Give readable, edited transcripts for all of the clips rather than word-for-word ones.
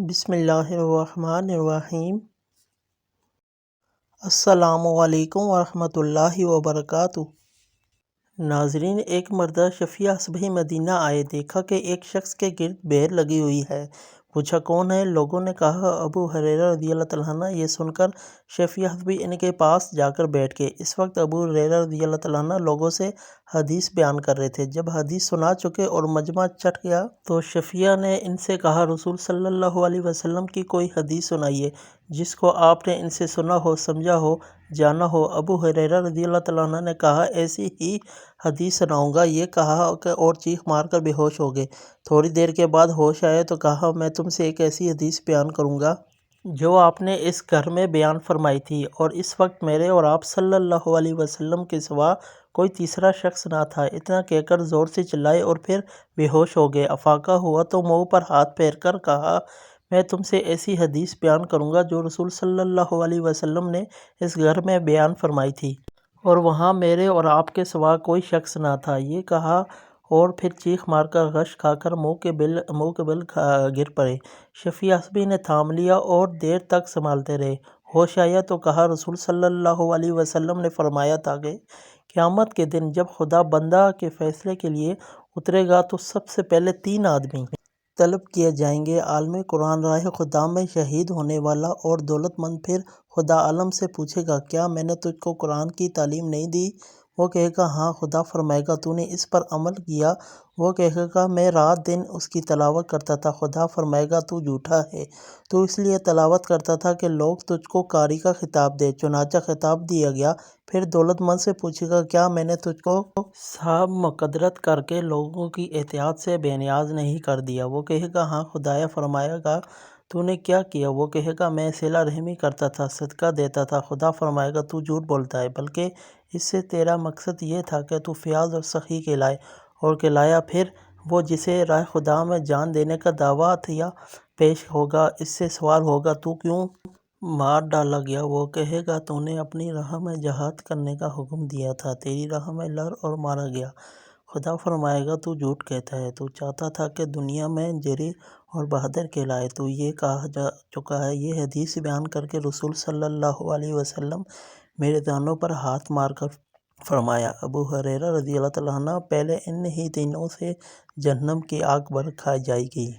بسم اللہ الرحمن الرحیم۔ السلام علیکم ورحمۃ اللہ وبرکاتہ۔ ناظرین، ایک مردہ شفیع صبح مدینہ آئے، دیکھا کہ ایک شخص کے گرد بھیڑ لگی ہوئی ہے۔ پوچھا کون ہے؟ لوگوں نے کہا ابو ہریرہ رضی اللہ تعالیٰ عنہ۔ یہ سن کر شفیع صبح ان کے پاس جا کر بیٹھ گئے۔ اس وقت ابو ہریرہ رضی اللہ تعالیٰ عنہ لوگوں سے حدیث بیان کر رہے تھے۔ جب حدیث سنا چکے اور مجمع چٹ گیا تو شفیع نے ان سے کہا رسول صلی اللہ علیہ وسلم کی کوئی حدیث سنائیے جس کو آپ نے ان سے سنا ہو، سمجھا ہو، جانا ہو۔ ابو ہریرہ رضی اللہ تعالیٰ عنہ نے کہا ایسی ہی حدیث سناؤں گا۔ یہ کہا اور چیخ مار کر بے ہوش ہو گئے۔ تھوڑی دیر کے بعد ہوش آئے تو کہا میں تم سے ایک ایسی حدیث بیان کروں گا جو آپ نے اس گھر میں بیان فرمائی تھی، اور اس وقت میرے اور آپ صلی اللہ علیہ وسلم کے سوا کوئی تیسرا شخص نہ تھا۔ اتنا کہہ کر زور سے چلائے اور پھر بے ہوش ہو گئے۔ افاقہ ہوا تو منہ پر ہاتھ پھیر کر کہا میں تم سے ایسی حدیث بیان کروں گا جو رسول صلی اللہ علیہ وسلم نے اس گھر میں بیان فرمائی تھی، اور وہاں میرے اور آپ کے سوا کوئی شخص نہ تھا۔ یہ کہا اور پھر چیخ مار کر غش کھا کر منہ کے بل گر پڑے۔ شفیع صبح نے تھام لیا اور دیر تک سنبھالتے رہے۔ ہوش آیا تو کہا رسول صلی اللہ علیہ وسلم نے فرمایا تھا کہ قیامت کے دن جب خدا بندہ کے فیصلے کے لیے اترے گا تو سب سے پہلے 3 آدمی طلب کیے جائیں گے، عالم قرآن راہ خدا میں شہید ہونے والا اور دولت مند۔ پھر خدا عالم سے پوچھے گا کیا میں نے تجھ کو قرآن کی تعلیم نہیں دی؟ وہ کہے گا ہاں۔ خدا فرمائے گا تو نے اس پر عمل کیا؟ وہ کہے گا میں رات دن اس کی تلاوت کرتا تھا۔ خدا فرمائے گا تو جھوٹا ہے، تو اس لیے تلاوت کرتا تھا کہ لوگ تجھ کو قاری کا خطاب دیں، چنانچہ خطاب دیا گیا۔ پھر دولت مند سے پوچھے گا کیا میں نے تجھ کو صاحب مقدرت کر کے لوگوں کی احتیاط سے بے نیاز نہیں کر دیا؟ وہ کہے گا ہاں۔ خدایا فرمائے گا تو نے کیا کیا؟ وہ کہے گا میں صلہ رحمی کرتا تھا، صدقہ دیتا تھا۔ خدا فرمائے گا تو جھوٹ بولتا ہے، بلکہ اس سے تیرا مقصد یہ تھا کہ تو فیاض اور سخی کہلائے اور کہلایا۔ پھر وہ جسے راہ خدا میں جان دینے کا دعویٰ تھا پیش ہوگا، اس سے سوال ہوگا تو کیوں مار ڈالا گیا؟ وہ کہے گا تو نے اپنی راہ میں جہاد کرنے کا حکم دیا تھا، تیری راہ میں لڑ اور مارا گیا۔ خدا فرمائے گا تو جھوٹ کہتا ہے، تو چاہتا تھا کہ دنیا میں جری اور بہادر کہلائے۔ تو یہ کہا جا چکا ہے۔ یہ حدیث بیان کر کے رسول صلی اللہ علیہ وسلم میرے دانوں پر ہاتھ مار کر فرمایا ابو ہریرہ رضی اللہ تعالیٰ عنہ پہلے ان ہی دنوں سے جہنم کی آگ برکھائی جائے گی۔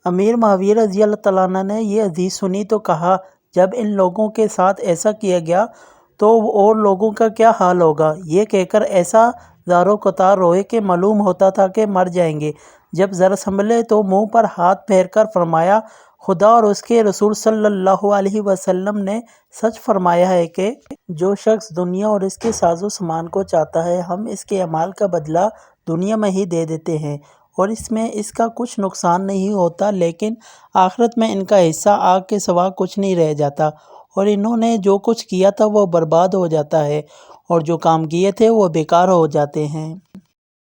امیر معاویہ رضی اللہ تعالیٰ عنہ نے یہ حدیث سنی تو کہا جب ان لوگوں کے ساتھ ایسا کیا گیا تو اور لوگوں کا کیا حال ہوگا؟ یہ کہہ کر ایسا زار و قطار روئے کہ معلوم ہوتا تھا کہ مر جائیں گے۔ جب ذرا سنبھلے تو منہ پر ہاتھ پھیر کر فرمایا خدا اور اس کے رسول صلی اللہ علیہ وسلم نے سچ فرمایا ہے کہ جو شخص دنیا اور اس کے ساز و سامان کو چاہتا ہے، ہم اس کے اعمال کا بدلہ دنیا میں ہی دے دیتے ہیں اور اس میں اس کا کچھ نقصان نہیں ہوتا، لیکن آخرت میں ان کا حصہ آگ کے سوا کچھ نہیں رہ جاتا، اور انہوں نے جو کچھ کیا تھا وہ برباد ہو جاتا ہے، اور جو کام کیے تھے وہ بیکار ہو جاتے ہیں۔